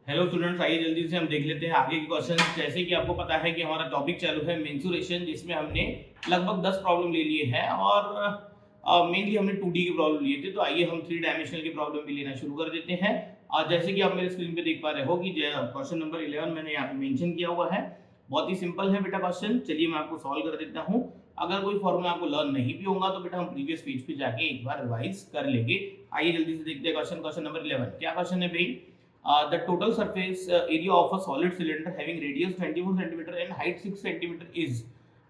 Hello students, आइए जल्दी से हम देख लेते हैं आगे के क्वेश्चन। जैसे कि आपको पता है कि हमारा टॉपिक चालू है मेंसुरेशन, जिसमें हमने लगभग 10 प्रॉब्लम ले लिए हैं और मेनली हमने 2D की प्रॉब्लम लिए थे। तो आइए हम 3 डायमेंशनल की प्रॉब्लम भी लेना शुरू कर देते हैं। और जैसे कि आप मेरे स्क्रीन पे देख पा रहे हो कि क्वेश्चन नंबर 11 मैंने यहाँ पे मेंशन किया हुआ है। बहुत ही सिंपल है बेटा क्वेश्चन। चलिए मैं आपको सॉल्व कर देता हूँ। अगर कोई फॉर्मूला आपको लर्न नहीं भी होगा तो बेटा हम प्रीवियस पेज पे जाके एक बार रिवाइज कर लेंगे। आइए जल्दी से देखते हैं क्वेश्चन नंबर 11। क्या क्वेश्चन है भाई? The total surface area of a solid cylinder having radius 24 cm and height 6 cm is,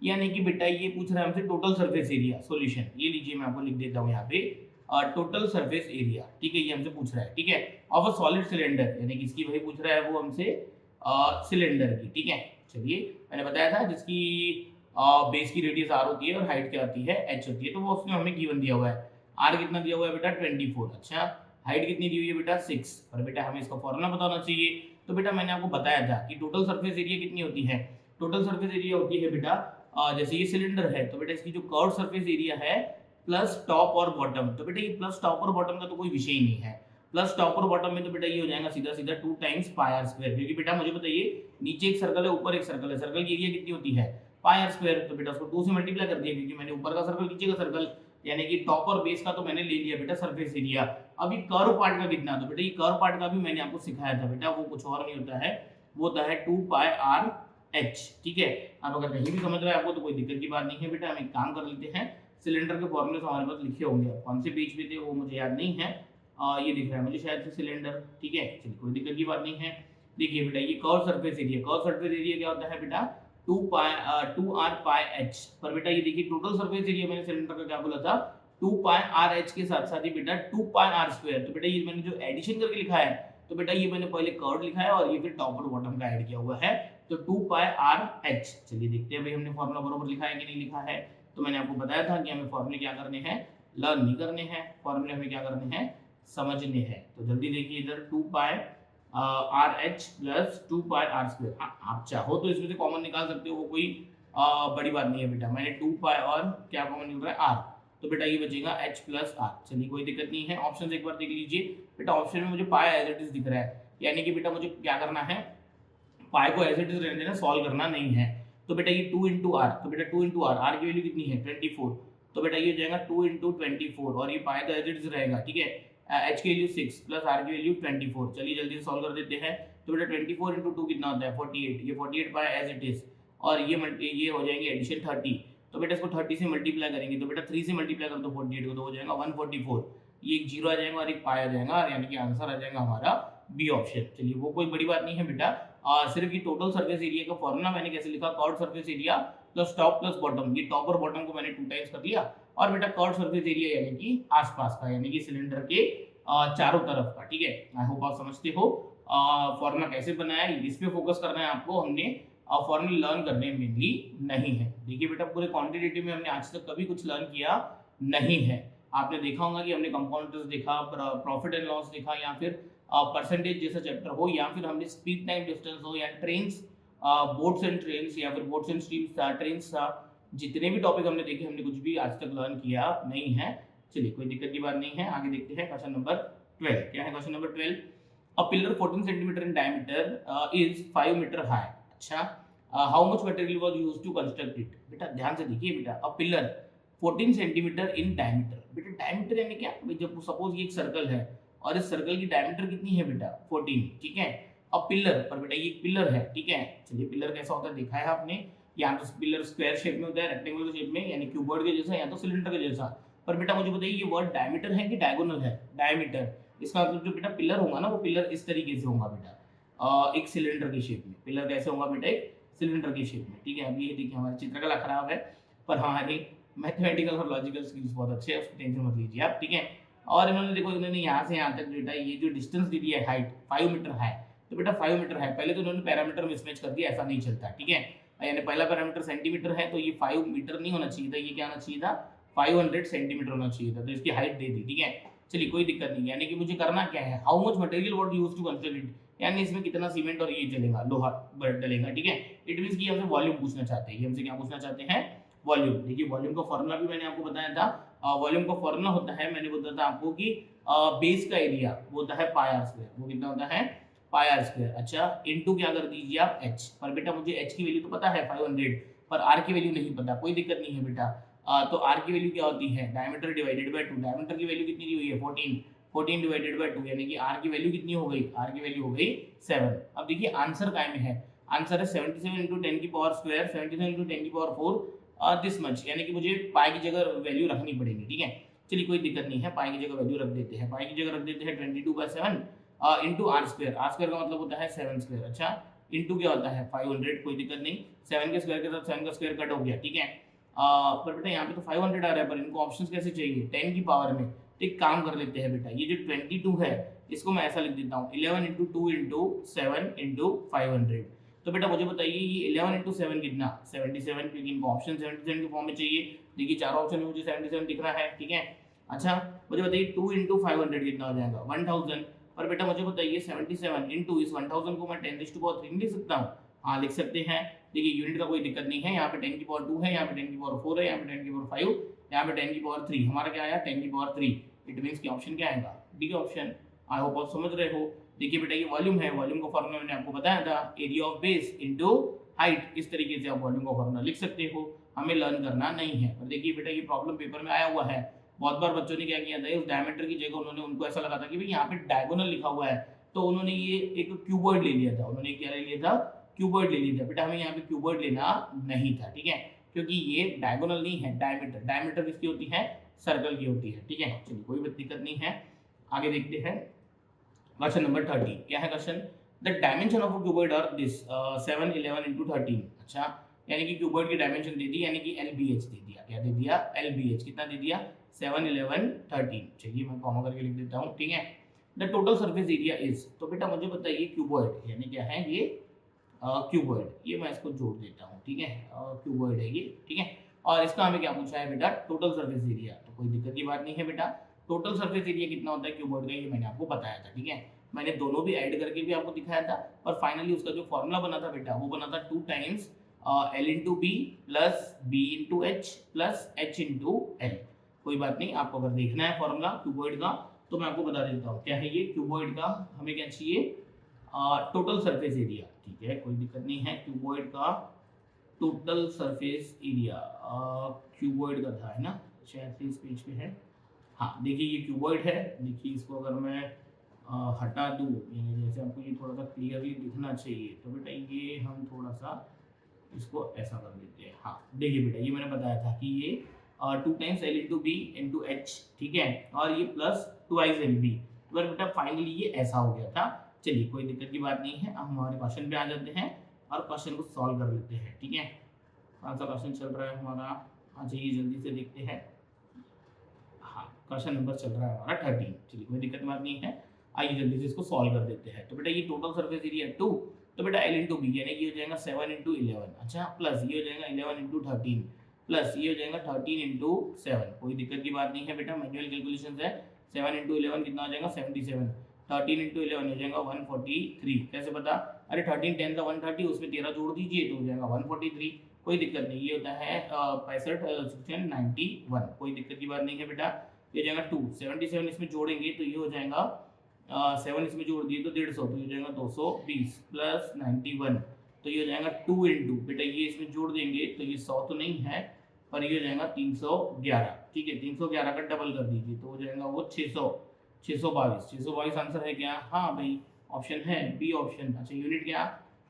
यानी कि बेटा ये पूछ रहा है हमसे टोटल सरफेस एरिया। सॉल्यूशन ये लीजिए, मैं आपको लिख देता हूँ यहाँ पे टोटल सरफेस एरिया। ठीक है, ये हमसे पूछ रहा है। ठीक है, ऑफ अ सॉलिड सिलेंडर, यानी कि इसकी वही पूछ रहा है वो हमसे सिलेंडर की। ठीक है, चलिए मैंने बताया था जिसकी बेस की रेडियस आर होती है और हाइट क्या होती है, एच होती है। तो वो उसने हमें गिवन दिया हुआ है। आर कितना दिया हुआ है बेटा? 24। अच्छा, हाइट कितनी दी हुई है बेटा? 6। और बेटा हमें इसका फॉर्मूला बताना चाहिए। तो बेटा मैंने आपको बताया था कि टोटल सरफेस एरिया कितनी होती है। टोटल सरफेस एरिया होती है बेटा, जैसे ये सिलेंडर है तो बेटा इसकी जो कर्व सरफेस एरिया है प्लस टॉप और बॉटम। तो बेटा ये प्लस टॉप और बॉटम का तो कोई विषय ही नहीं है। प्लस टॉप और बॉटम में तो बेटा ये हो जाएगा सीधा सीधा 2 टाइम्स पाई आर स्क्वायर। क्योंकि बेटा मुझे बताइए, नीचे एक सर्कल है, ऊपर एक सर्कल है, सर्कल की एरिया कितनी होती है? पाई आर स्क्वायर। तो बेटा उसको 2 से मल्टीप्लाई कर दिया, क्योंकि मैंने ऊपर का सर्कल नीचे का सर्कल, यानी कि टॉप और बेस का तो मैंने ले लिया बेटा सरफेस एरिया। अभी कर्व पार्ट का कितना? तो बेटा ये कर्व पार्ट का भी मैंने आपको सिखाया था बेटा, वो कुछ और नहीं होता है, वो होता है 2 पाई आर एच। ठीक है, अब अगर नहीं भी समझ रहा है आपको तो कोई दिक्कत की बात नहीं है बेटा। हम एक काम कर लेते हैं, सिलेंडर के फॉर्मूले तो हमारे पास लिखे होंगे, कौन से पेज पे थे वो मुझे याद नहीं है। ये दिख रहा है मुझे शायद से सिलेंडर। ठीक है, चलिए कोई दिक्कत की बात नहीं है। देखिए बेटा ये curve surface area, curve surface area क्या होता है बेटा? 2 आर पाई एच। पर बेटा ये देखिए टोटल सरफेस एरिया मैंने सिलेंडर का क्या बोला था? 2 पाई आर एच के साथ साथ ही बेटा 2 पाई आर स्क्वायर। तो बेटा ये मैंने जो एडिशन करके लिखा है, तो बेटा ये मैंने पहले कर्व लिखा है और ये फिर टॉप और बॉटम का ऐड किया हुआ है। तो 2 पाई आर एच। चलिए देखते हैं भाई हमने फॉर्मूला बरोबर लिखा है कि नहीं लिखा है। तो मैंने आपको बताया था कि हमें फॉर्मूले क्या करने हैं, लर्न नहीं करने हैं, फॉर्मूले हमें क्या करने हैं, समझने हैं। तो जल्दी देखिए इधर 2 pi R H plus 2 pi R square. आप चाहो तो इसमें से कॉमन निकाल सकते हो, वो कोई बड़ी बात नहीं है बेटा। मैंने 2 पाई और क्या कॉमन निकल रहा है? आर। तो बेटा ये बचेगा h प्लस आर। चलिए कोई दिक्कत नहीं है। ऑप्शन एक बार देख लीजिए बेटा, ऑप्शन में मुझे पाई एज इट इज दिख रहा है, यानी कि बेटा मुझे क्या करना है, पाई को एज इट इज रहने देना, सॉल्व करना नहीं है। तो बेटा ये 2 इंटू आर, तो बेटा 2 इंटू आर, आर की वैल्यू कितनी है? 24। तो बेटा ये हो जाएगा 2 इंटू 24 और ये पाई तो एज इट इज रहेगा। ठीक है, एच की वैल्यू 6 प्लस आर की वैल्यू 24। चलिए जल्दी से सॉल्व कर देते हैं। तो बेटा 24 इंटू 2 कितना होता है? 48। ये 48 पाई एज इट इज, और ये हो जाएंगे एडिशन 30। तो बेटा इसको 30 से मल्टीप्लाई करेंगे, तो बेटा 3 से मल्टीप्लाई कर दो 48 को, तो हो जाएगा 144। ये एक जीरो आ जाएगा और एक पाई आ जाएगा, यानी कि आंसर आ जाएगा हमारा बी ऑप्शन। चलिए वो कोई बड़ी बात नहीं है बेटा। सिर्फ ये टोटल सरफेस एरिया का फॉर्मूला मैंने कैसे लिखा, curve surface area plus top plus bottom. ये टॉप और बॉटम को मैंने 2 टाइम्स कर दिया, और बेटा कर्व सरफेस एरिया यानी कि आसपास का, यानी कि सिलेंडर के चारों तरफ का। ठीक है, आई होप आप समझते हो फॉर्मूला कैसे बनाया। इस पे फोकस करना है आपको, हमने फॉर्मूले लर्न करने मेनली नहीं है। देखिए बेटा पूरे क्वांटिटेटिव में हमने आज तक कभी कुछ लर्न किया नहीं है। आपने देखा होगा कि हमने कंपाउंड इंटरेस्ट देखा, प्रॉफिट एंड लॉस देखा, या फिर परसेंटेज जैसा चैप्टर हो, या फिर हमने स्पीड टाइम डिस्टेंस हो, या ट्रेन्स, बोट्स एंड ट्रेन्स, या फिर बोट्स एंड स्ट्रीम्स था, ट्रेन्स था, जितने भी टॉपिक हमने देखे हमने कुछ भी आज तक लर्न किया नहीं है। चलिए कोई दिक्कत की बात नहीं है, आगे देखते हैं क्वेश्चन नंबर 12। क्या है question number 12? A pillar 14 centimetre in diameter is 5 metre high. अच्छा, how much material was used to construct it? बेटा ध्यान से देखिए बेटा, a pillar 14 centimetre in diameter. बेटा डायमीटर यानी क्या? जब सपोज ये एक सर्कल है और इस सर्कल की डायमीटर कितनी है बेटा? 14। ठीक है, अब पिलर पर बेटा ये पिलर है। ठीक है, चलिए पिलर कैसा होता है देखा है आपने, या तो पिलर स्क्वायर शेप में होता है, रेक्टेंगुलर शेप में, यानी क्यूबॉइड के जैसा, या तो सिलेंडर के जैसा। पर बेटा मुझे बताइए ये वर्ड डायमीटर है कि डायगोनल है? डायमीटर। इसका मतलब जो बेटा पिलर होगा ना, वो पिलर इस तरीके से होगा बेटा, एक सिलेंडर के शेप में। पिलर कैसे होगा बेटा? एक सिलेंडर के शेप में। ठीक है, अब ये देखिए हमारी चित्रकला खराब है, पर हमारे मैथमेटिकल और लॉजिकल स्किल्स बहुत अच्छे हैं, उसकी टेंशन मत लीजिए आप। ठीक है, और इन्होंने देखो, इन्होंने यहाँ से यहाँ तक बेटा ये जो डिस्टेंस दी है, हाइट 5 मीटर है। तो बेटा 5 मीटर है, पहले तो इन्होंने पैरामीटर मिसमैच कर दिया, ऐसा नहीं चलता। ठीक है, यानी पहला पैरामीटर सेंटीमीटर है, तो ये 5 मीटर नहीं होना चाहिए था, ये क्या होना चाहिए था? 500 सेंटीमीटर होना चाहिए था। तो इसकी हाइट दे दी। ठीक है, चलिए कोई दिक्कत नहीं, यानी कि मुझे करना क्या है, how much material what used to construct it, यानी इसमें कितना सीमेंट और ये चलेगा, लोहा डलेगा। ठीक है, इट मींस कि हमसे वॉल्यूम पूछना चाहते हैं, ये हमसे क्या पूछना चाहते हैं? वॉल्यूम। देखिए वॉल्यूम का फॉर्मूला भी मैंने आपको बताया था। वॉल्यूम का फॉर्मूला होता है, मैंने बताया था आपको कि बेस का एरिया वो होता है पाई आर स्क्वायर। वो कितना होता है? पाई आर स्क्वायर। अच्छा, इनटू क्या कर दीजिए आप एच, पर बेटा मुझे एच की वैल्यू तो पता है 500, पर आर की वैल्यू नहीं पता, कोई दिक्कत नहीं है बेटा। तो आर की वैल्यू क्या होती है, डायमीटर डिवाइडेड बाय 2। डायमीटर की वैल्यू कितनी दी हुई है 14, 14 डिवाइडेड बाय 2, यानी कि आर की वैल्यू कितनी हो गई, आर की वैल्यू हो गई 7। अब देखिए आंसर काय में है, आंसर है 77 इंटू 10 की पावर स्क्वायर, 77 इंटू 10 की पावर 4 दिस मच, यानी कि मुझे पाई की जगह वैल्यू रखनी पड़ेगी। ठीक है, चलिए कोई दिक्कत नहीं है, पाई की जगह वैल्यू रख देते हैं। पाई की जगह रख देते हैं 22/7 into R square. R square का मतलब होता है 7 स्क्वायर। अच्छा, इंटू क्या होता है 500, कोई दिक्कत नहीं, 7 के स्क्वायर के साथ 7 का स्क्वायर कट हो गया। ठीक है, पर बेटा यहाँ पे तो 500 आ रहा है, पर इनको ऑप्शंस कैसे चाहिए 10 की पावर में। तो एक काम कर लेते हैं बेटा, ये जो 22 है इसको मैं ऐसा लिख देता हूँ 11 इंटू 2 इंटू 7 इंटू 500। तो बेटा मुझे बताइए ये 11 इंटू 7 कितना, 77, क्योंकि इनको ऑप्शन 77 के फॉर्म में चाहिए। देखिए चारों ऑप्शन में मुझे 77 दिख रहा है। ठीक है, अच्छा मुझे बताइए 2 इंटू 500 कितना हो जाएगा 1000। और बेटा मुझे बताइए 77 इंटू इस 1000 को मैं 10⁻³ लिख सकता हूँ, हाँ लिख सकते हैं। देखिए यूनिट का कोई दिक्कत नहीं है, यहाँ पे 10 की पावर 2 है, यहाँ पे 10 की पावर 4 है, यहाँ पे 10 की पावर 5, यहाँ पे 10 की पावर 3, हमारा क्या आया 10 की पावर 3। इट मींस कि ऑप्शन क्या आएगा, डी का ऑप्शन। आई होप आप समझ रहे हो। देखिए बेटा ये वॉल्यूम है, वॉल्यूम का फॉर्मूला मैंने आपको बताया था, area of base into height. इस तरीके से आप वॉल्यूम का फॉर्मूला लिख सकते हो, हमें लर्न करना नहीं है। और देखिए बेटा ये प्रॉब्लम पेपर में आया हुआ है, बहुत बार बच्चों ने क्या किया था, उस डायमीटर की जगह उन्होंने, उनको ऐसा लगा था कि भाई यहाँ पे डायगोनल लिखा हुआ है, तो उन्होंने ये एक क्यूबॉइड ले लिया था। उन्होंने क्या ले लिया था, क्यूबॉइड ले लिया था। बेटा हमें यहाँ पे क्यूबॉइड लेना नहीं था, ठीक है, क्योंकि ये डायगोनल नहीं है, डायमीटर। डायमीटर किसकी होती है, सर्कल की होती है। ठीक है, चलिए कोई दिक्कत नहीं है, आगे देखते हैं। क्वेश्चन नंबर 30 क्या है question, the dimension of a cuboid are this 7 11 into 13। अच्छा, यानी कि क्यूबॉइड की डायमेंशन दे दी, यानी कि LBH दे दिया। क्या दे दिया, LBH कितना दे दिया 7 11 13। चलिए मैं कॉमा करके लिख देता हूँ। ठीक है, the total surface area is, तो बेटा मुझे बताइए क्यूबॉइड यानी क्या है ये क्यूबॉइड, ये मैं इसको जोड़ देता हूँ। ठीक है, क्यूबॉइड है ये। ठीक है, और इसका हमें क्या पूछा है बेटा, टोटल सरफेस एरिया। तो कोई दिक्कत की बात नहीं है बेटा, टोटल सरफेस एरिया कितना होता है क्यूबॉइड का, ये मैंने आपको बताया था। ठीक है, मैंने दोनों भी ऐड करके भी आपको दिखाया था, और फाइनली उसका जो फॉर्मूला बना था बेटा, वो बना था 2 times L into B plus B into H plus H into L. कोई बात नहीं, आपको अगर देखना है फॉर्मूला क्यूबॉइड का तो मैं आपको बता देता हूँ क्या है ये क्यूबॉइड का। हमें क्या चाहिए, टोटल सरफेस एरिया। ठीक है, कोई दिक्कत नहीं है, क्यूबॉइड का टोटल सरफेस एरिया क्यूबॉइड का था, है ना, शायद से इस पेज पे है। हाँ देखिए ये क्यूबॉइड है। देखिए इसको अगर मैं हटा दूँ, यानी जैसे आपको ये थोड़ा सा क्लियरली दिखना चाहिए, तो बेटा ये हम थोड़ा सा इसको ऐसा कर देते हैं। हाँ देखिए बेटा, ये मैंने बताया था कि ये 2 times L into B into H, ठीक है, और ये प्लस 2 एल बी। तो बेटा फाइनली ये ऐसा हो गया था। चलिए कोई दिक्कत की बात नहीं है, हम हमारे क्वेश्चन पे आ जाते हैं और क्वेश्चन को सॉल्व कर लेते हैं। ठीक है, कौन सा क्वेश्चन चल रहा है हमारा, हाँ चलिए जल्दी से देखते हैं। हाँ क्वेश्चन नंबर चल रहा है हमारा 13। चलिए कोई दिक्कत बात नहीं है, आइए जल्दी से इसको सॉल्व कर देते हैं। तो बेटा ये टोटल सरफेस एरिया 2, तो बेटा L इंटू बी यानी कि हो जाएगा 7 इंटू 11। अच्छा, प्लस ये हो जाएगा 11 इंटू 13, प्लस ये हो जाएगा 13 इंटू 7। कोई दिक्कत की बात नहीं है बेटा, मैनुअल कैलकुलेशन है। 7 इंटू 11 कितना हो जाएगा 77, 13 इंटू 11 हो जाएगा 143। कैसे पता, अरे 13 10 का 130, उसमें 13 जोड़ दीजिए तो हो जाएगा 143। कोई दिक्कत नहीं, ये होता है 65 91। कोई दिक्कत की बात नहीं है बेटा, ये हो जाएगा 2 77 इसमें जोड़ेंगे तो ये हो जाएगा 7 इसमें जोड़ दिए तो 150, तो ये हो जाएगा 220 प्लस 91, तो ये हो जाएगा 2 इंटू, बेटा ये इसमें जोड़ देंगे तो ये 100 तो नहीं है, पर ये हो जाएगा 311। ठीक है, 311 का डबल कर दीजिए तो हो जाएगा वो 622 आंसर है क्या, हाँ भाई ऑप्शन है बी ऑप्शन। अच्छा यूनिट क्या,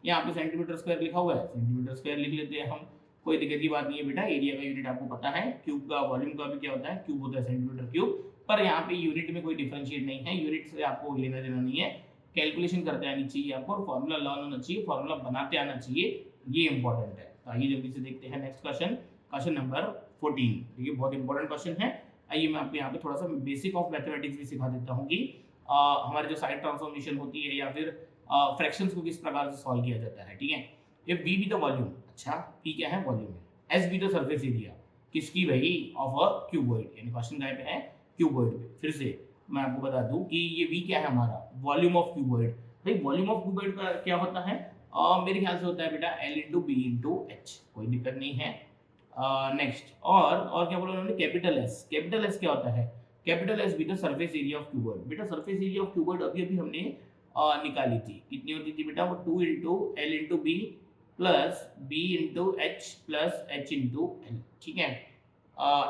यहाँ पे सेंटीमीटर स्क्वायर लिखा हुआ है, सेंटीमीटर स्क्वायर लिख लेते हैं हम। कोई दिक्कत की बात नहीं है बेटा, एरिया का यूनिट आपको पता है, क्यूब का वॉल्यूम का भी क्या होता है, क्यूब होता है, सेंटीमीटर क्यूब। पर यहाँ पे यूनिट में कोई डिफरेंशिएट नहीं है, यूनिट से आपको लेना देना नहीं है, कैलकुलेशन करते आनी चाहिए आपको, और फॉर्मूला लर्न होना चाहिए, फॉर्मूला बनाते आना चाहिए, ये इंपॉर्टेंट है। तो आइए जल्दी से देखते हैं नेक्स्ट क्वेश्चन, क्वेश्चन नंबर 14। ये बहुत इंपॉर्टेंट क्वेश्चन है। आइए मैं आपको यहाँ पे थोड़ा सा बेसिक ऑफ मैथमेटिक्स भी सिखा देता हूँ कि हमारे जो साइड ट्रांसफॉर्मेशन होती है या फिर फ्रैक्शंस को किस प्रकार से सॉल्व किया जाता है। ठीक है, ये बी बी द वॉल्यूम, अच्छा पी क्या है वॉल्यूम है, S be the surface area किसकी भाई, ऑफ अ क्यूबॉइड, यानी क्वेश्चन टाइप है क्यूबॉइड पे। फिर से मैं आपको बता दूं कि ये वी क्या है हमारा, वॉल्यूम ऑफ क्यूबॉइड। भाई वॉल्यूम ऑफ क्यूबॉइड का क्या होता है, मेरे ख्याल से होता है बेटा L into B into H. कोई दिक्कत नहीं है। नेक्स्ट और क्या बोला उन्होंने, कैपिटल एस। कैपिटल एस क्या होता है, capital S be the surface area of cuboid. बेटा सरफेस एरिया ऑफ क्यूबॉइड अभी अभी हमने निकाली थी, कितनी होती थी बेटा, वो 2 into L into B plus B into H plus H into L. ठीक है,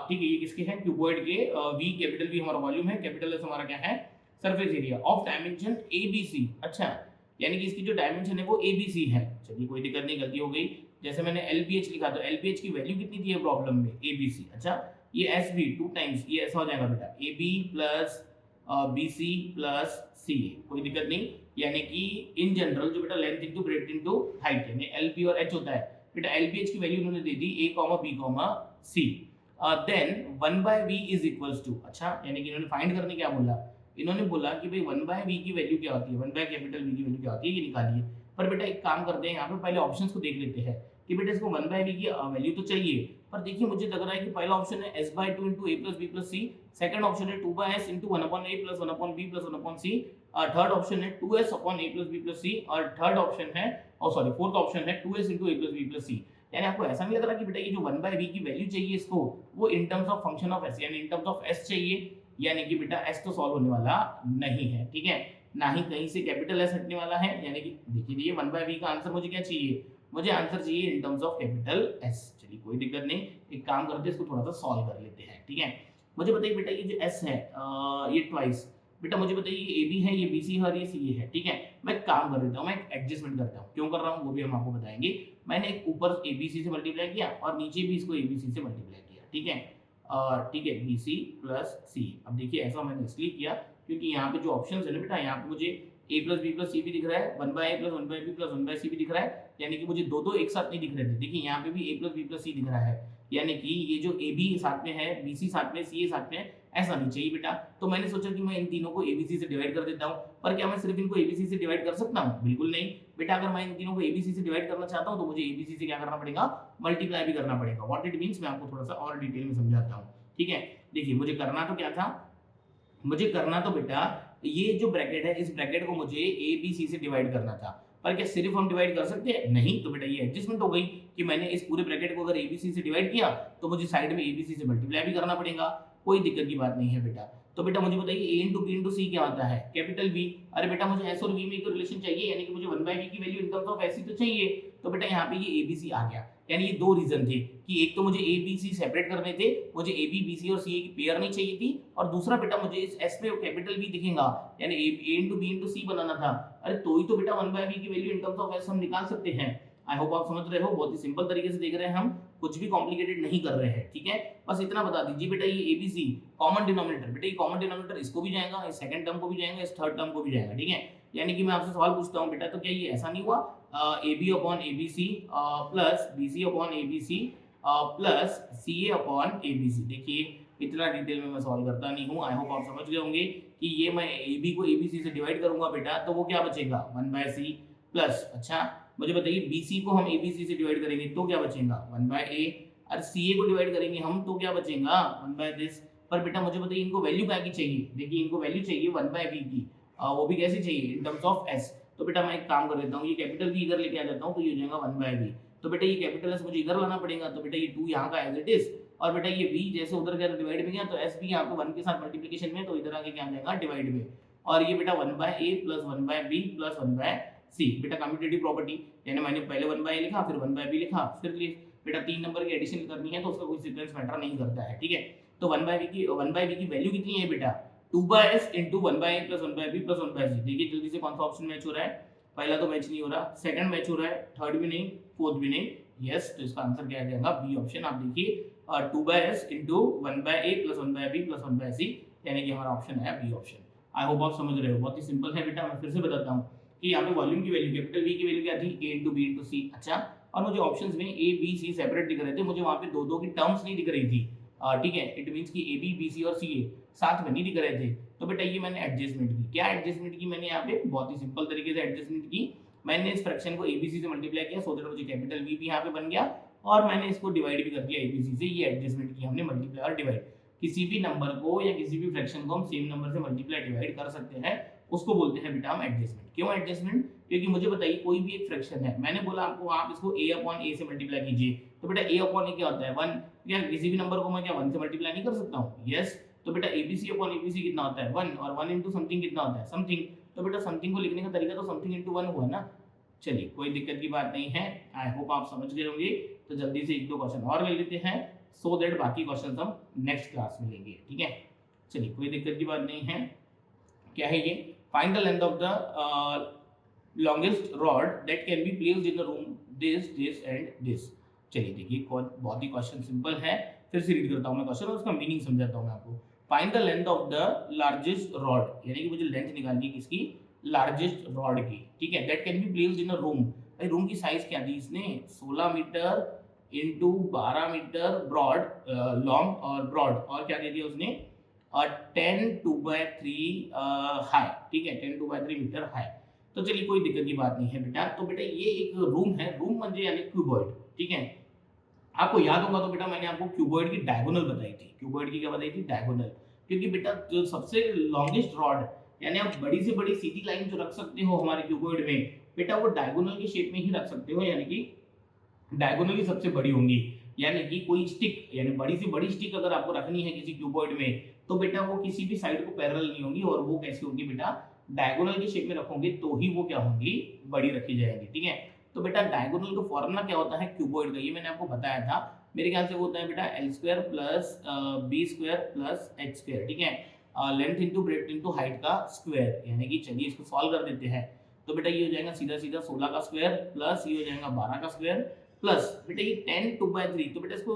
ठीक है, ये किसके हैं, क्यूबॉइड के। वी कैपिटल वी हमारा वॉल्यूम है, कैपिटल एस हमारा क्या है, surface area of dimension A B C. अच्छा, यानी कि इसकी जो डायमेंशन है वो ए बी सी है। चलिए कोई दिक्कत नहीं, गलती हो गई, जैसे मैंने एल बी एच लिखा तो एल बी एच की वैल्यू कितनी थी प्रॉब्लम में, ए बी सी। अच्छा, ये एस बी 2 टाइम्स ये ऐसा हो जाएगा बेटा, A B plus B C plus C A, कोई दिक्कत नहीं। यानी कि इन जनरल जो बेटा length into breadth into height, यानी एल बी और एच होता है बेटा, एल बी एच की वैल्यू उन्होंने दे दी A comma B comma C, then 1/v is equals to. अच्छा, यानी कि इन्होंने फाइंड करने क्या बोला, इन्होंने बोला कि भाई 1/v की वैल्यू क्या होती है, 1 कैपिटल v की वैल्यू क्या होती है, ये निकालिए। पर बेटा एक काम करते हैं, यहाँ पे पहले ऑप्शंस को देख लेते हैं कि बेटा इसको 1/v की वैल्यू तो चाहिए, पर देखिए मुझे लग रहा है कि पहला ऑप्शन है s/2 into a plus b plus c, second option है 2/s into 1/a plus 1/b plus 1/c, third option है 2s upon a plus b plus c, और थर्ड ऑप्शन है, फोर्थ ऑप्शन है 2s into a plus b plus c। यानी आपको ऐसा नहीं लग रहा कि बेटा ये जो 1/v की वैल्यू चाहिए इसको, वो in terms of function of s, यानी इन टर्म्स ऑफ s चाहिए, यानी कि बेटा s तो सॉल्व होने वाला नहीं है। ठीक है, ना ही कहीं से कैपिटल s हटने वाला है, यानी कि देखिए ये 1/v का आंसर मुझे क्या चाहिए, मुझे आंसर चाहिए in terms of capital s। चलिए कोई दिक्कत नहीं, एक काम करते हैं, इसको थोड़ा सा सॉल्व कर लेते हैं। ठीक है, मुझे बताइए बेटा ये जो s है ये ट्वाइस, बेटा मुझे बताइए ये AB है, ये BC है और ये CA है। ठीक है, मैं काम कर देता हूँ, मैं एडजस्टमेंट करता हूँ, क्यों कर रहा हूँ वो भी हम आपको बताएंगे। मैंने एक ऊपर ABC से मल्टीप्लाई किया और नीचे भी इसको ABC से मल्टीप्लाई किया। ठीक है, ठीक है, BC प्लस C। अब देखिए ऐसा मैंने इसलिए किया क्योंकि यहाँ पे जो ऑप्शन है ना बेटा, यहाँ पे मुझे a प्लस बी प्लस सी भी दिख रहा है, 1/a plus 1/b plus 1/c भी दिख रहा है, यानी कि मुझे दो दो एक साथ नहीं दिख रहे थे। देखिए यहाँ पे भी a प्लस बी प्लस सी दिख रहा है, यानी कि ये जो ए बी साथ में है, BC साथ में, CA साथ में, ऐसा नहीं चाहिए बेटा। तो मैंने सोचा कि मैं इन तीनों को ABC से डिवाइड कर देता हूँ, पर क्या मैं सिर्फ इनको ABC से डिवाइड कर सकता हूँ, बिल्कुल नहीं बेटा। अगर मैं इन तीनों को ABC से डिवाइड करना चाहता हूँ तो मुझे ABC से क्या करना पड़ेगा, मल्टीप्लाई भी करना पड़ेगा। व्हाट इट मींस मैं आपको थोड़ा सा और डिटेल में समझाता हूँ। ठीक है, देखिए मुझे करना तो क्या था, मुझे करना तो बेटा ये जो ब्रैकेट है, इस ब्रैकेट को मुझे ABC से डिवाइड करना था, पर क्या सिर्फ हम डिवाइड कर सकते हैं, नहीं। तो बेटा ये एडजस्टमेंट हो गई कि मैंने इस पूरे ब्रैकेट को अगर ABC से डिवाइड किया तो मुझे साइड में ABC से मल्टीप्लाई भी करना पड़ेगा, कोई दिक्कत की बात नहीं है बेटा। तो बेटा मुझे बताइए A इंटू बी इंटू सी क्या होता है, कैपिटल V। अरे बेटा मुझे S और V में एक रिलेशन चाहिए, यानी कि मुझे 1/v की value in terms of S ही तो चाहिए। तो बेटा यहाँ पे ये ABC आ गया, यानी ये दो रीजन थे कि एक तो मुझे A B C सेपरेट करने थे, मुझे A B B C और CA की पेयर नहीं चाहिए थी, और दूसरा बेटा मुझे इस S में कैपिटल V दिखेगा, यानी A इंटू बी इंटू सी बनाना था। अरे तो ही तो बेटा 1/v की value in terms of S हम निकाल सकते हैं। आई होप आप समझ रहे हो, बहुत ही सिंपल तरीके से देख रहे हैं हम, कुछ भी कॉम्प्लिकेटेड नहीं कर रहे हैं। ठीक है, बस इतना बता दीजिए बेटा ये ABC कॉमन डिनोमिनेटर, बेटा ये कॉमन डिनोमिनेटर इसको भी जाएगा, इस सेकंड टर्म को भी जाएगा, इस थर्ड टर्म को भी जाएगा। ठीक है, यानी कि मैं आपसे सवाल पूछता हूं बेटा, तो क्या ये ऐसा नहीं हुआ AB upon ABC plus BC upon ABC plus CA upon ABC। देखिए इतना डिटेल में मैं सॉल्व करता नहीं हूं, आई होप आप समझ गए होंगे कि ये मैं AB को ABC से डिवाइड करूंगा बेटा, तो वो क्या बचेगा 1/c प्लस, अच्छा मुझे बताइए BC को हम ABC से डिवाइड करेंगे तो क्या बचेगा 1/a, और CA को डिवाइड करेंगे हम तो क्या बचेगा 1/this। पर बेटा मुझे बताइए इनको वैल्यू क्या की चाहिए, देखिए इनको वैल्यू चाहिए 1/v की, वो भी कैसे चाहिए इन टर्म्स ऑफ S। तो बेटा मैं एक काम कर देता हूँ, ये कैपिटल V इधर लेके आ जाता हूँ, तो ये हो जाएगा 1/v। तो बेटा ये कैपिटल S मुझे इधर लाना पड़ेगा, तो बेटा ये 2 यहाँ का एज इट इज, और बेटा ये V जैसे उधर गया डिवाइड में गया, तो S भी यहाँ पे 1 के साथ मल्टीप्लिकेशन में, तो इधर आके क्या आ जाएगा डिवाइड में, और ये बेटा 1/a plus 1/b plus 1/c। बेटा कम्यूटेटिव प्रॉपर्टी, यानी मैंने पहले 1/a लिखा, फिर 1/b लिखा, फिर बेटा 3 नंबर की एडिशन करनी है तो उसका कोई सीक्वेंस मैटर नहीं करता है। ठीक है, तो 1/v की वैल्यू कितनी है बेटा 2/s into 1/a plus 1/b plus 1/c। देखिए जल्दी से कौन सा ऑप्शन मैच हो रहा है, पहला तो मैच नहीं हो रहा, सेकंड मैच हो रहा है, थर्ड भी नहीं, फोर्थ भी नहीं, यस। तो इसका आंसर क्या आ जाएगा बी ऑप्शन। आप देखिए 2/s into 1/a plus 1/b plus 1/c, यानी कि हमारा ऑप्शन है बी ऑप्शन। आई होप आप समझ रहे हो, बहुत ही सिंपल है बेटा। मैं फिर से बताता हूँ कि यहाँ पे वॉल्यूम की वैल्यू कैपिटल V की वैल्यू क्या थी A into B into C। अच्छा, और मुझे ऑप्शंस में A B C सेपरेट दिख रहे थे, मुझे वहाँ पे दो दो की टर्म्स नहीं दिख रही थी। ठीक है, इट मींस कि A B B C और CA साथ में नहीं दिख रहे थे। तो बेटा ये मैंने एडजस्टमेंट की, क्या एडजस्टमेंट की मैंने यहाँ पे, बहुत ही सिंपल तरीके से एडजस्टमेंट की। मैंने इस फ्रैक्शन को ABC से मल्टीप्लाई किया, सो दैट मुझे कैपिटल V भी यहाँ पे बन गया, और मैंने इसको डिवाइड भी कर दिया ABC से। ये एडजस्टमेंट की हमने, मल्टीप्लाई और डिवाइड। किसी भी नंबर को या किसी भी फ्रैक्शन को हम सेम नंबर से मल्टीप्लाई डिवाइड कर सकते हैं, उसको बोलते हैं बेटा हम एडजस्टमेंट। क्यों एडजस्टमेंट, क्योंकि मुझे बताइए कोई भी एक फ्रैक्शन है, मैंने बोला आपको आप इसको A अपॉन A से मल्टीप्लाई कीजिए, तो बेटा A अपॉन A क्या होता है 1, क्या किसी भी नंबर को मैं क्या 1 से मल्टीप्लाई नहीं कर सकता हूँ, यस। तो बेटा ABC अपॉन ABC कितना होता है 1, और 1 इंटू समथिंग कितना होता है समथिंग। तो बेटा समथिंग को लिखने का तरीका तो समथिंग इंटू 1 हुआ ना। चलिए कोई दिक्कत की बात नहीं है, आई होप आप समझ गए होंगे। तो जल्दी से एक दो क्वेश्चन और ले लेते हैं, सो दैट बाकी क्वेश्चन हम नेक्स्ट क्लास में लेंगे, ठीक है। चलिए कोई दिक्कत की बात नहीं है। क्या है ये, find the length of the longest rod that can be placed in the room this and this. चलिए देखिए बहुत ही क्वेश्चन सिंपल है, फिर से रीड करता हूँ मैं क्वेश्चन और उसका मीनिंग समझाता हूँ मैं आपको। Find the length of the largest rod, यानी कि मुझे लेंथ निकालनी है किसकी, लार्जेस्ट रॉड की, ठीक है। That can be placed in a room, भाई रूम की साइज क्या दी इसने, 16 metre into 12 metre broad long और ब्रॉड, और क्या दे दिया उसने 10/2/3 हाई, ठीक है 10/2/3 मीटर हाई। तो चलिए कोई दिक्कत की बात नहीं है बेटा। तो बेटा ये एक रूम है, रूम म्हणजे यानी क्यूबॉइड, ठीक है। आपको याद होगा तो बेटा मैंने आपको क्यूबॉइड की डायगोनल बताई थी, क्यूबॉइड की क्या बताई थी, डायगोनल। क्योंकि बेटा जो सबसे लॉन्गेस्ट रॉड, यानी आप बड़ी से बड़ी सीधी लाइन जो रख सकते हो हमारे क्यूबॉइड में, बेटा वो डायगोनल के शेप में ही रख सकते हो, यानी कि डायगोनल ही सबसे बड़ी होंगी। यानी कि कोई स्टिक, यानी बड़ी से बड़ी स्टिक अगर आपको रखनी है किसी क्यूबॉइड में, तो बेटा वो किसी भी साइड को पैरेलल नहीं होंगी, और वो कैसी होंगी बेटा, डायगोनल के शेप में रखोगे तो ही वो क्या होंगी, बड़ी रखी जाएगी, ठीक है। तो बेटा डायगोनल का फॉर्मूला क्या होता है क्यूबॉइड का, ये मैंने आपको बताया था, मेरे ख्याल से वो होता है बेटा l² plus b² plus h², ठीक है। Length into breadth into height का स्क्वायर, यानी कि चलिए इसको सॉल्व कर देते हैं। तो बेटा ये हो जाएगा सीधा सीधा 16 का स्क्वायर प्लस ये हो जाएगा 12 का स्क्वायर प्लस बेटा ये 10/2/3, तो बेटा इसको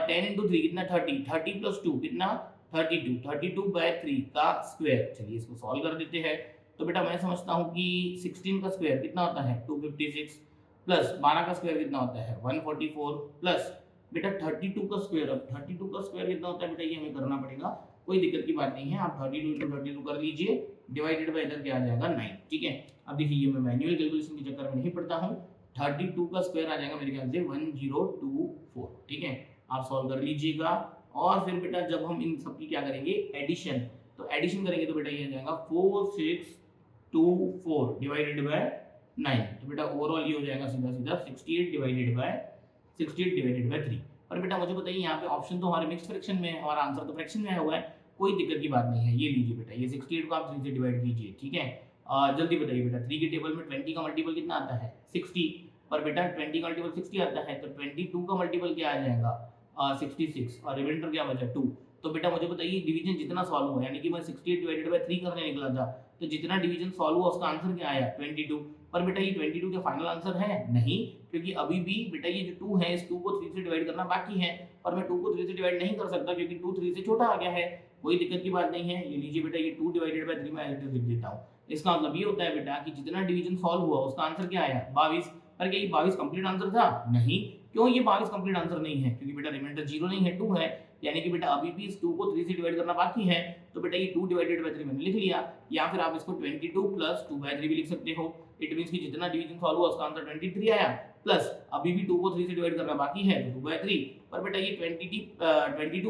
10 इंटू 3 कितना 30, 30 प्लस 2 कितना 32, 32/3 का स्क्वायर। चलिए इसको सॉल्व कर देते हैं। तो बेटा मैं समझता हूँ कि 16 का स्क्वायर कितना होता है 256 प्लस 12 का स्क्वायर कितना होता है 144 प्लस बेटा 32 का स्क्वायर, अब 32 का स्क्वायर कितना होता है बेटा, ये हमें करना पड़ेगा, कोई दिक्कत की बात नहीं है। आप 32 इंटू 32 कर लीजिए, डिवाइडेड बाय इधर क्या आ जाएगा 9, ठीक है। अब देखिए ये मैं मैन्युअल कैलकुलेशन के चक्कर में नहीं पढ़ता हूँ, 32 का स्क्वायर आ जाएगा मेरे ख्याल से 1024, ठीक है। आप सॉल्व कर लीजिएगा। और फिर बेटा जब हम इन सब की क्या करेंगे एडिशन, तो एडिशन करेंगे तो बेटा ये आ जाएगा 4624 डिवाइडेड बाय 9, तो बेटा ओवरऑल ये हो जाएगा सीधा सीधा 68 डिवाइडेड बाय 3। और बेटा मुझे बताइए यहाँ पे ऑप्शन तो हमारे मिक्स फ्रैक्शन में है, हमारा आंसर तो फ्रैक्शन में आया हुआ है, कोई दिक्कत की बात नहीं है। ये लीजिए बेटा, ये 68 को आप 3 से डिवाइड कीजिए, ठीक है। जल्दी बताइए बेटा 3 के टेबल में 20 का मल्टीपल कितना आता है 60, पर बेटा 20 का मल्टीपल 60 आता है, तो 22 का मल्टीपल क्या आ जाएगा 66, और रिमाइंडर क्या बचा 2। तो बेटा मुझे बताइए डिवीजन जितना सॉल्व हुआ, यानी कि मैं 68 डिवाइडेड बाय 3 करने निकला था, तो जितना डिवीजन सॉल्व हुआ उसका आंसर क्या आया 22। पर बेटा ये 22 का फाइनल आंसर है नहीं, क्योंकि अभी भी बेटा ये जो 2 है इस 2 को 3 से डिवाइड करना बाकी है, और मैं 2 को 3 से डिवाइड नहीं कर सकता क्योंकि 2 3 से छोटा आ गया है, कोई दिक्कत की बात नहीं है। ये लीजिए बेटा ये 2 डिवाइडेड बाय 3 मैं एज लिख देता हूँ। इसका मतलब ये होता है बेटा कि जितना डिवीजन सॉल्व हुआ उसका आंसर क्या आया 22। पर क्या ये 22 कंप्लीट आंसर था, नहीं। क्यों ये 22 कंप्लीट आंसर नहीं है, क्योंकि बेटा रिमाइंडर 0 नहीं है 2 है, यानी कि बेटा अभी भी इस 2 को 3 से डिवाइड करना बाकी है। तो बेटा ये 2 डिवाइडेड बाय 3 मैंने लिख लिया, या फिर आप इसको 22 प्लस 2/3 भी लिख सकते हो। इट मींस कि जितना डिवीजन सॉल्व हुआ उसका आंसर 23 आया, प्लस अभी भी 2 को 3 से डिवाइड करना बाकी है तो 2/3। पर बेटा ये 22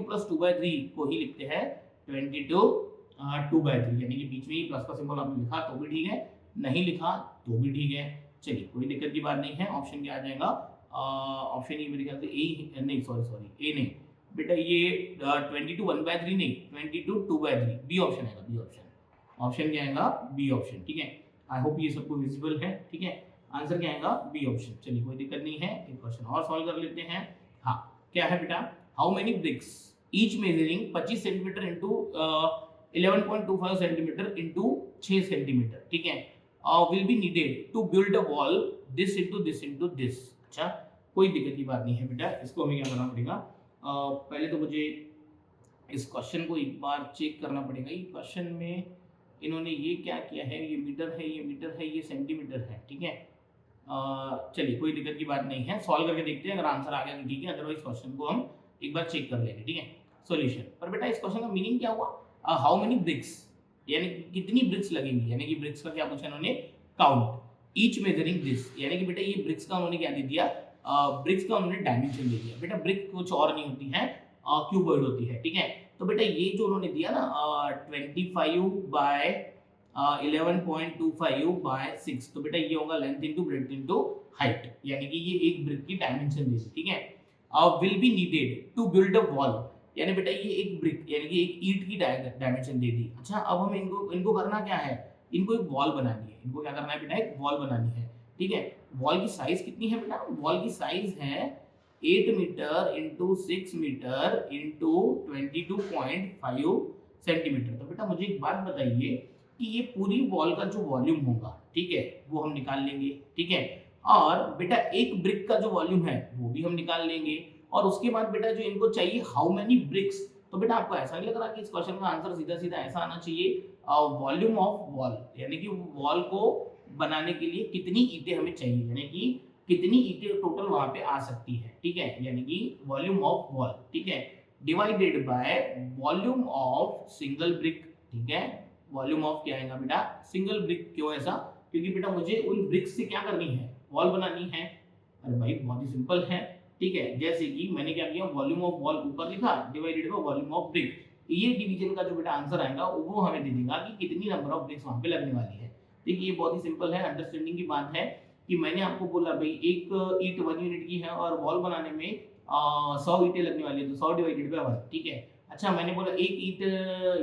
प्लस 2/3 को ही लिखते हैं 2/3, यानी कि बीच में ही प्लस का सिंबल आपने लिखा तो भी ठीक है, नहीं लिखा तो भी ठीक है। चलिए कोई दिक्कत की बात नहीं है। ऑप्शन क्या आ जाएगा, ऑप्शन ये मेरे ख्याल से ए नहीं, सॉरी ए नहीं बेटा, ये 22 1/3 नहीं, 22 2/3, बी ऑप्शन आएगा, बी ऑप्शन। ऑप्शन क्या आएगा बी ऑप्शन, ठीक है। आई होप ये सबको विजिबल है, ठीक है। आंसर क्या आएगा बी ऑप्शन। चलिए कोई दिक्कत नहीं है, एक क्वेश्चन और सॉल्व कर लेते हैं। हाँ क्या है बेटा, how many bricks each measuring 25 centimetre into 11.25 centimetre into 6 centimetre, ठीक है, will be needed to build a wall this into this into this. अच्छा कोई दिक्कत की बात नहीं है बेटा, इसको हमें क्या करना पड़ेगा, पहले तो मुझे इस क्वेश्चन को एक बार चेक करना पड़ेगा। ये क्वेश्चन में इन्होंने ये क्या किया है, ये मीटर है, ये मीटर है, ये सेंटीमीटर है, ठीक है। चलिए कोई दिक्कत की बात नहीं है, सॉल्व करके देखते हैं, अगर आंसर आ गया तो ठीक है, अदरवाइज क्वेश्चन को हम एक बार चेक कर लेंगे, ठीक है। सॉल्यूशन पर बेटा इस क्वेश्चन का मीनिंग क्या हुआ, हाउ मेनी ब्रिक्स, यानी कितनी ब्रिक्स लगेंगी, यानी कि ब्रिक्स का क्या पूछा इन्होंने काउंट, ईच मेजरिंग दिस, यानी कि बेटा ये ब्रिक्स का उन्होंने क्या दे दिया, ब्रिक्स का उन्होंने डायमेंशन दे दिया। बेटा ब्रिक कुछ और नहीं होती है, क्यूबॉइड होती है, ठीक है। तो बेटा ये जो उन्होंने दिया ना 25 बाय 11.25 बाय 6, तो बेटा ये होगा length into breadth into height, यानी कि ये एक ब्रिक की डायमेंशन दी, ठीक है। Will be needed to build a wall, यानी बेटा ये एक ब्रिक यानी कि एक ईंट की डायमेंशन दे दी। अच्छा अब हम इनको करना क्या है, इनको एक वॉल बनानी है, इनको क्या करना है बेटा, एक वॉल बनानी है, ठीक है। वॉल की साइज कितनी है बेटा, वॉल की साइज है 8 metre into 6 metre into 22.5 centimetre. तो बेटा मुझे एक बात बताइए कि ये पूरी वॉल का जो वॉल्यूम होगा, ठीक है, वो हम निकाल लेंगे, ठीक है। और बेटा एक ब्रिक का जो वॉल्यूम है वो भी हम निकाल लेंगे। और उसके बाद बेटा जो इनको चाहिए हाउ मेनी ब्रिक्स, तो बेटा आपको ऐसा नहीं लग रहा कि इस क्वेश्चन का आंसर सीधा सीधा ऐसा आना चाहिए, वॉल्यूम ऑफ वॉल, यानी कि वॉल को बनाने के लिए कितनी ईंटें हमें चाहिए, यानी कि कितनी ईंटें टोटल वहां पे आ सकती है, ठीक है, यानी कि वॉल्यूम ऑफ वॉल, ठीक है, divided by volume of single brick, ठीक है। वॉल्यूम ऑफ क्या आएगा बेटा, सिंगल ब्रिक। क्यों ऐसा, क्योंकि बेटा मुझे उन ब्रिक्स से क्या करनी है, वॉल बनानी है। अरे भाई बहुत ही सिंपल है, ठीक है। जैसे कि मैंने क्या किया, वॉल्यूम ऑफ वॉल ऊपर लिखा divided by volume of brick. ये डिवीजन का जो बेटा आंसर आएगा वो हमें दे देगा कि कितनी नंबर ऑफ ब्रिक्स वहां पे लगने वाली है, ठीक है। ये बहुत ही सिंपल है, अंडरस्टैंडिंग की बात है कि मैंने आपको बोला भाई एक ईंट 1 यूनिट की है और वॉल बनाने में 100 ईंटें लगने वाली है, तो 100 डिवाइडेड बाय 1, ठीक है। अच्छा मैंने बोला एक ईंट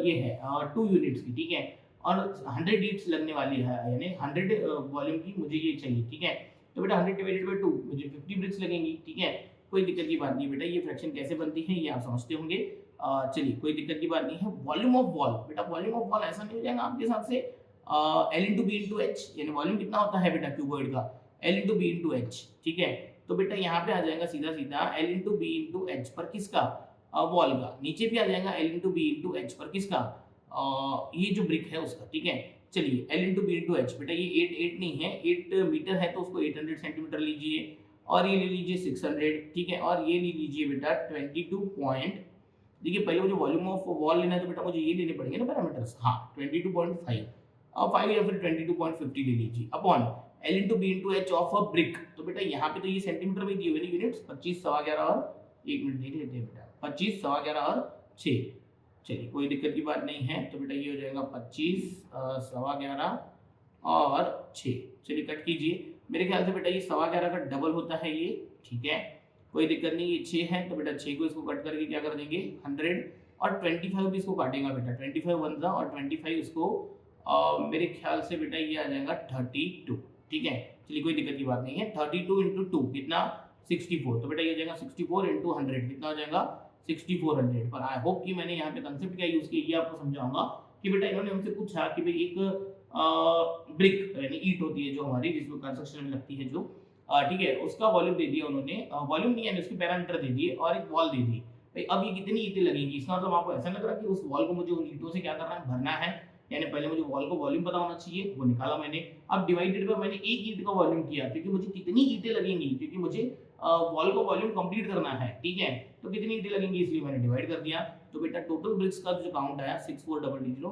ये है 2 यूनिट्स की, ठीक है, और 100 ईंट्स लगने वाली है, यानी 100 वॉल्यूम की मुझे ये चाहिए, ठीक है। तो बेटा 100 डिवाइडेड बाय 2 मुझे 50 ब्रिक्स लगेंगी, ठीक है। कोई दिक्कत की बात नहीं बेटा, ये फ्रैक्शन कैसे बनती है ये आप समझते होंगे। चलिए कोई दिक्कत की बात नहीं है। वॉल्यूम ऑफ वॉल, बेटा वॉल्यूम ऑफ वॉल ऐसा नहीं हो जाएगा आपके हिसाब से L into B into H, यानी वॉल्यूम कितना होता है बेटा क्यूबॉइड का, L into B into H, ठीक है। तो बेटा यहाँ पे आ जाएगा सीधा सीधा L into B into H पर किसका, वॉल का। नीचे भी आ जाएगा L into B into H पर किसका, ये जो ब्रिक है उसका, ठीक है। चलिए L into B into H, बेटा ये 8 नहीं है, 8 मीटर है तो उसको 800 सेंटीमीटर लीजिए, और ये ले लीजिए 600, ठीक है, और ये ले लीजिए बेटा 22 पॉइंट, देखिए पहले मुझे वॉल्यूम ऑफ वॉल लेना है तो बेटा मुझे ये लेने पड़ेंगे ना पैरामीटर्स, हाँ 22.5 और 5 या फिर 22.50 ले लीजिए upon L into B into H of a brick. तो बेटा यहाँ पे तो ये सेंटीमीटर में दिए हुए ना यूनिट्स, 25, 11.25 और 1 मिनट देख लेते हैं बेटा, 25, 11.25 और 6। चलिए कोई दिक्कत की बात नहीं है, तो बेटा ये हो जाएगा 25, 11.25 और 6। चलिए कट कीजिए, मेरे ख्याल से बेटा ये 11.25 का डबल होता है ये, ठीक है, कोई दिक्कत नहीं। ये 6 है तो बेटा 6 को इसको कट करके क्या कर देंगे 100, और 25 भी इसको काटेगा बेटा, 25 वन जा और 25 इसको मेरे ख्याल से बेटा ये आ जाएगा 32, ठीक है। चलिए कोई दिक्कत की बात नहीं है। 32 इंटू 2 कितना 64, तो बेटा ये हो जाएगा 64 इंटू 100 कितना हो जाएगा 6400। पर आई होप कि मैंने यहाँ पे कंसेप्ट क्या यूज किया ये आपको समझाऊंगा कि बेटा इन्होंने हमसे पूछा कि भाई एक ब्रिक यानी ईंट होती है जो हमारी जिसमें कंस्ट्रक्शन में लगती है जो, ठीक है, उसका वॉल्यूम दे दिया उन्होंने, वॉल्यूम नहीं यानी उसके पैरामीटर दे दिए और एक वॉल दे दी। भाई अब ये कितनी ईंटें लगेंगी, इसका मतलब आपको ऐसा लग रहा है कि उस वॉल को मुझे उन ईंटों से क्या करना है, भरना है, यानी पहले मुझे वॉल को वॉल्यूम पता होना चाहिए, वो निकाला मैंने। अब डिवाइडेड बाय मैंने एक ईंट का वॉल्यूम किया क्योंकि मुझे कितनी ईंटें लगेंगी, क्योंकि मुझे वॉल को वॉल्यूम कंप्लीट करना है, ठीक है, तो कितनी ईंटें लगेंगी इसलिए मैंने डिवाइड कर दिया। तो बेटा टोटल ब्रिक्स का जो काउंट आया 6400,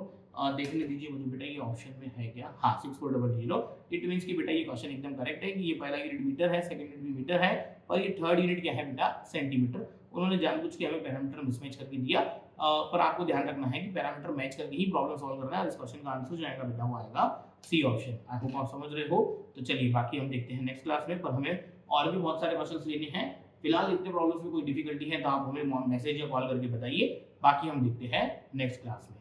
देखने दीजिए मुझे बेटा ये ऑप्शन में है क्या, हाँ 6400। इट मींस कि बेटा ये क्वेश्चन एकदम करेक्ट है कि ये पहला यूनिट मीटर है, सेकंड यूनिट भी मीटर है, और ये थर्ड यूनिट क्या है बेटा सेंटीमीटर। उन्होंने जानबूझ के हमें पैरामीटर मिसमैच करके दिया, पर आपको ध्यान रखना है कि पैरामीटर मैच करके ही प्रॉब्लम सॉल्व करना है, और इस क्वेश्चन का आंसर जो आएगा बेटा वो आएगा सी ऑप्शन। आई होप आप समझ रहे हो। तो चलिए बाकी हम देखते हैं नेक्स्ट क्लास में, पर हमें और भी बहुत सारे क्वेश्चंस लेने हैं। फिलहाल इतने प्रॉब्लम्स में कोई डिफिकल्टी है तो आप हमें मैसेज या कॉल करके बताइए, बाकी हम देखते हैं नेक्स्ट क्लास में।